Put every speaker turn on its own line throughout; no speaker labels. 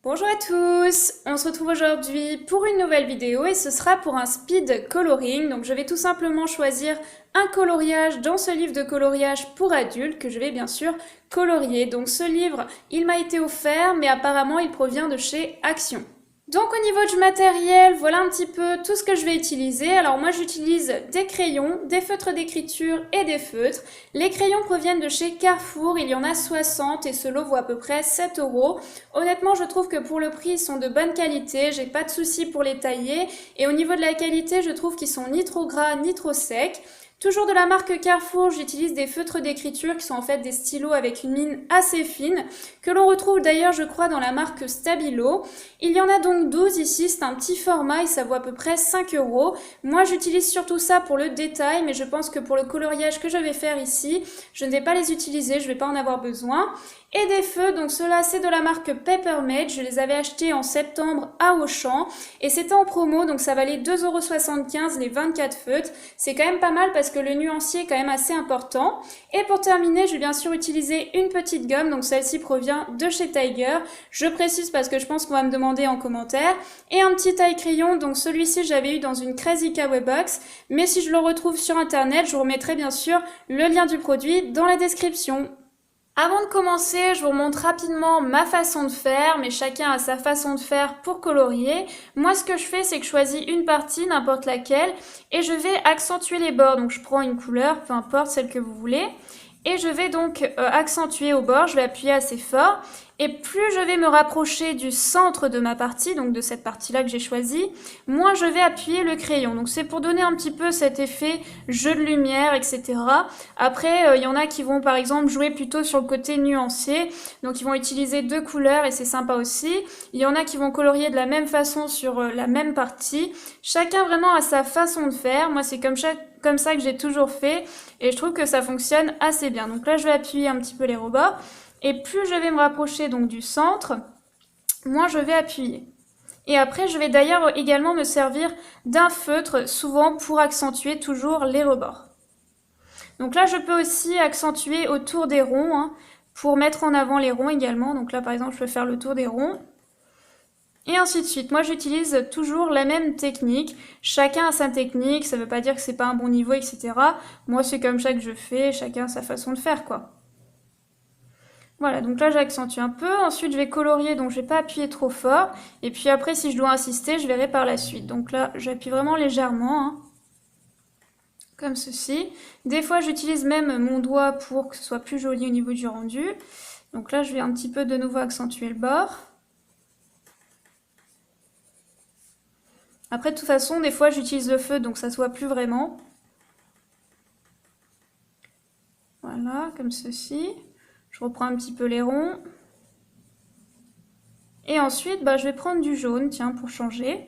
Bonjour à tous, on se retrouve aujourd'hui pour une nouvelle vidéo et ce sera pour un speed coloring. Donc je vais tout simplement choisir un coloriage dans ce livre de coloriage pour adultes que je vais bien sûr colorier. Donc ce livre, il m'a été offert mais apparemment il provient de chez Action. Donc au niveau du matériel, voilà un petit peu tout ce que je vais utiliser. Alors moi j'utilise des crayons, des feutres d'écriture et des feutres. Les crayons proviennent de chez Carrefour, il y en a 60 et ce lot vaut à peu près 7 €. Honnêtement je trouve que pour le prix ils sont de bonne qualité, j'ai pas de souci pour les tailler. Et au niveau de la qualité je trouve qu'ils sont ni trop gras ni trop secs. Toujours de la marque Carrefour, j'utilise des feutres d'écriture qui sont en fait des stylos avec une mine assez fine, que l'on retrouve d'ailleurs je crois dans la marque Stabilo. Il y en a donc 12 ici, c'est un petit format et ça vaut à peu près 5 €. Moi j'utilise surtout ça pour le détail, mais je pense que pour le coloriage que je vais faire ici, je ne vais pas les utiliser, je ne vais pas en avoir besoin. Et des feux, donc ceux-là c'est de la marque Peppermade, je les avais achetés en septembre à Auchan et c'était en promo donc ça valait 2,75 € les 24 feutres, c'est quand même pas mal parce que le nuancier est quand même assez important. Et pour terminer je vais bien sûr utiliser une petite gomme, donc celle-ci provient de chez Tiger, je précise parce que je pense qu'on va me demander en commentaire, et un petit taille crayon, donc celui-ci j'avais eu dans une Crazy Kawaii Box, mais si je le retrouve sur internet je vous remettrai bien sûr le lien du produit dans la description. Avant de commencer, je vous remontre rapidement ma façon de faire, mais chacun a sa façon de faire pour colorier. Moi, ce que je fais, c'est que je choisis une partie, n'importe laquelle, et je vais accentuer les bords. Donc, je prends une couleur, peu importe celle que vous voulez, et je vais donc accentuer au bord, je vais appuyer assez fort. Et plus je vais me rapprocher du centre de ma partie, donc de cette partie-là que j'ai choisie, moins je vais appuyer le crayon. Donc c'est pour donner un petit peu cet effet jeu de lumière, etc. Après, il y en a qui vont par exemple jouer plutôt sur le côté nuancier. Donc ils vont utiliser deux couleurs et c'est sympa aussi. Il y en a qui vont colorier de la même façon sur la même partie. Chacun vraiment a sa façon de faire. Moi c'est comme ça que j'ai toujours fait et je trouve que ça fonctionne assez bien. Donc là je vais appuyer un petit peu les rebords. Et plus je vais me rapprocher donc du centre, moins je vais appuyer. Et après, je vais d'ailleurs également me servir d'un feutre, souvent pour accentuer toujours les rebords. Donc là, je peux aussi accentuer autour des ronds, pour mettre en avant les ronds également. Donc là, par exemple, je peux faire le tour des ronds. Et ainsi de suite. Moi, j'utilise toujours la même technique. Chacun a sa technique, ça ne veut pas dire que c'est pas un bon niveau, etc. Moi, c'est comme ça que je fais, chacun a sa façon de faire, quoi. Voilà, donc là j'accentue un peu, ensuite je vais colorier, donc je vais pas appuyer trop fort, et puis après si je dois insister, je verrai par la suite. Donc là j'appuie vraiment légèrement, comme ceci. Des fois j'utilise même mon doigt pour que ce soit plus joli au niveau du rendu. Donc là je vais un petit peu de nouveau accentuer le bord. Après de toute façon, des fois j'utilise le feu, donc ça se voit plus vraiment. Voilà, comme ceci. Je reprends un petit peu les ronds. Et ensuite, je vais prendre du jaune, tiens, pour changer.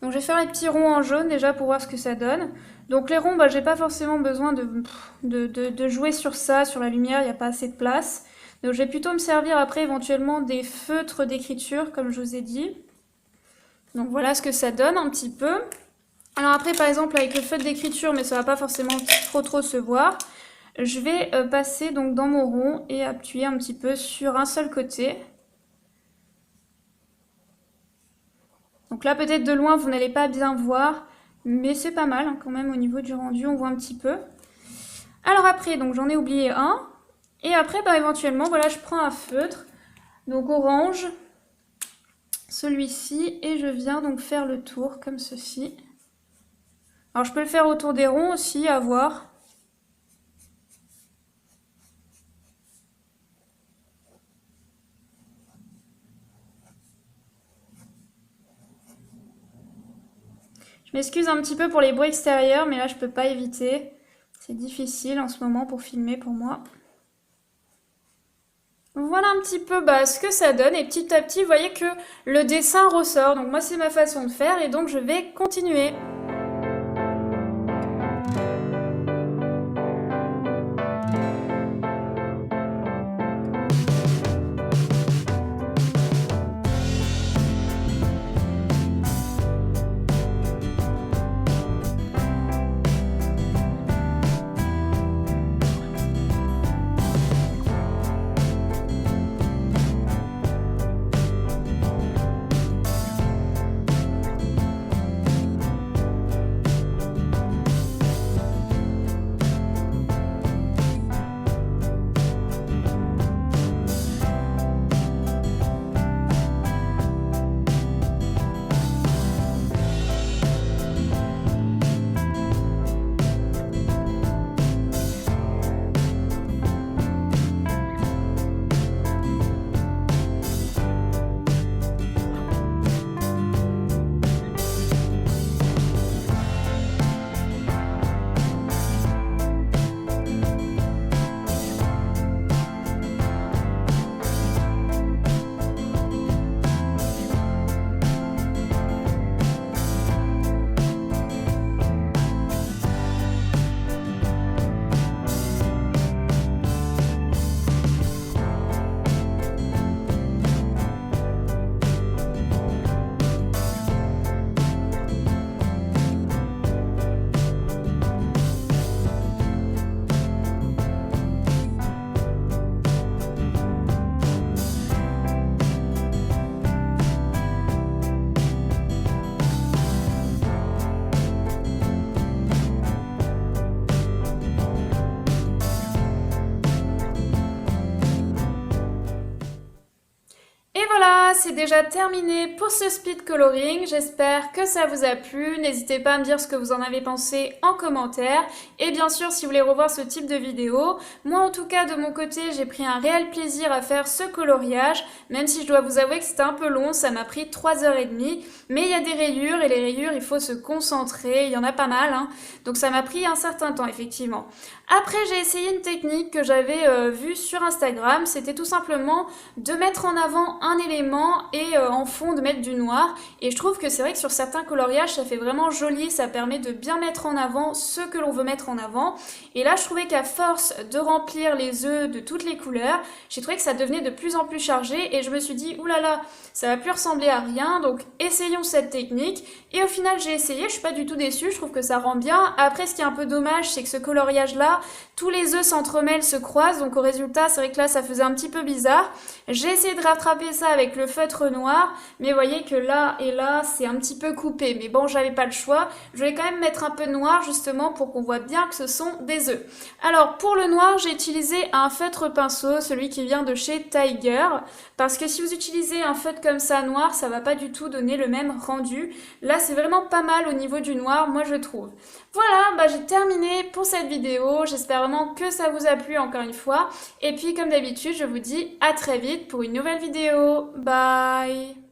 Donc je vais faire les petits ronds en jaune déjà pour voir ce que ça donne. Donc les ronds, j'ai pas forcément besoin de jouer sur ça, sur la lumière, il n'y a pas assez de place. Donc je vais plutôt me servir après éventuellement des feutres d'écriture, comme je vous ai dit. Donc voilà ce que ça donne un petit peu. Alors après, par exemple, avec le feutre d'écriture, mais ça va pas forcément trop se voir, je vais passer donc dans mon rond et appuyer un petit peu sur un seul côté. Donc là, peut-être de loin, vous n'allez pas bien voir, mais c'est pas mal quand même au niveau du rendu, on voit un petit peu. Alors après, donc j'en ai oublié un. Et après, éventuellement, voilà, je prends un feutre, donc orange, celui-ci, et je viens donc faire le tour comme ceci. Alors je peux le faire autour des ronds aussi, à voir. Je m'excuse un petit peu pour les bruits extérieurs, mais là je peux pas éviter. C'est difficile en ce moment pour filmer pour moi. Voilà un petit peu ce que ça donne et petit à petit vous voyez que le dessin ressort. Donc moi c'est ma façon de faire et donc je vais continuer. Voilà, c'est déjà terminé pour ce speed coloring. J'espère que ça vous a plu. N'hésitez pas à me dire ce que vous en avez pensé en commentaire. Et bien sûr, si vous voulez revoir ce type de vidéo, moi en tout cas de mon côté, j'ai pris un réel plaisir à faire ce coloriage. Même si je dois vous avouer que c'était un peu long, ça m'a pris 3h30. Mais il y a des rayures et les rayures, il faut se concentrer. Il y en a pas mal, hein. Donc ça m'a pris un certain temps, effectivement. Après, j'ai essayé une technique que j'avais vue sur Instagram. C'était tout simplement de mettre en avant un élément et en fond de mettre du noir. Et je trouve que c'est vrai que sur certains coloriages, ça fait vraiment joli. Ça permet de bien mettre en avant ce que l'on veut mettre en avant. Et là, je trouvais qu'à force de remplir les œufs de toutes les couleurs, j'ai trouvé que ça devenait de plus en plus chargé. Et je me suis dit, oulala, ça va plus ressembler à rien. Donc, essayons cette technique. Et au final, j'ai essayé. Je suis pas du tout déçue. Je trouve que ça rend bien. Après, ce qui est un peu dommage, c'est que ce coloriage-là, tous les œufs s'entremêlent, se croisent, donc au résultat, c'est vrai que là, ça faisait un petit peu bizarre. J'ai essayé de rattraper ça avec le feutre noir, mais vous voyez que là et là, c'est un petit peu coupé. Mais bon, j'avais pas le choix. Je vais quand même mettre un peu de noir, justement, pour qu'on voit bien que ce sont des œufs. Alors, pour le noir, j'ai utilisé un feutre pinceau, celui qui vient de chez Tiger, parce que si vous utilisez un feutre comme ça noir, ça va pas du tout donner le même rendu. Là, c'est vraiment pas mal au niveau du noir, moi je trouve. Voilà, j'ai terminé pour cette vidéo. J'espère vraiment que ça vous a plu encore une fois. Et puis, comme d'habitude, je vous dis à très vite pour une nouvelle vidéo. Bye!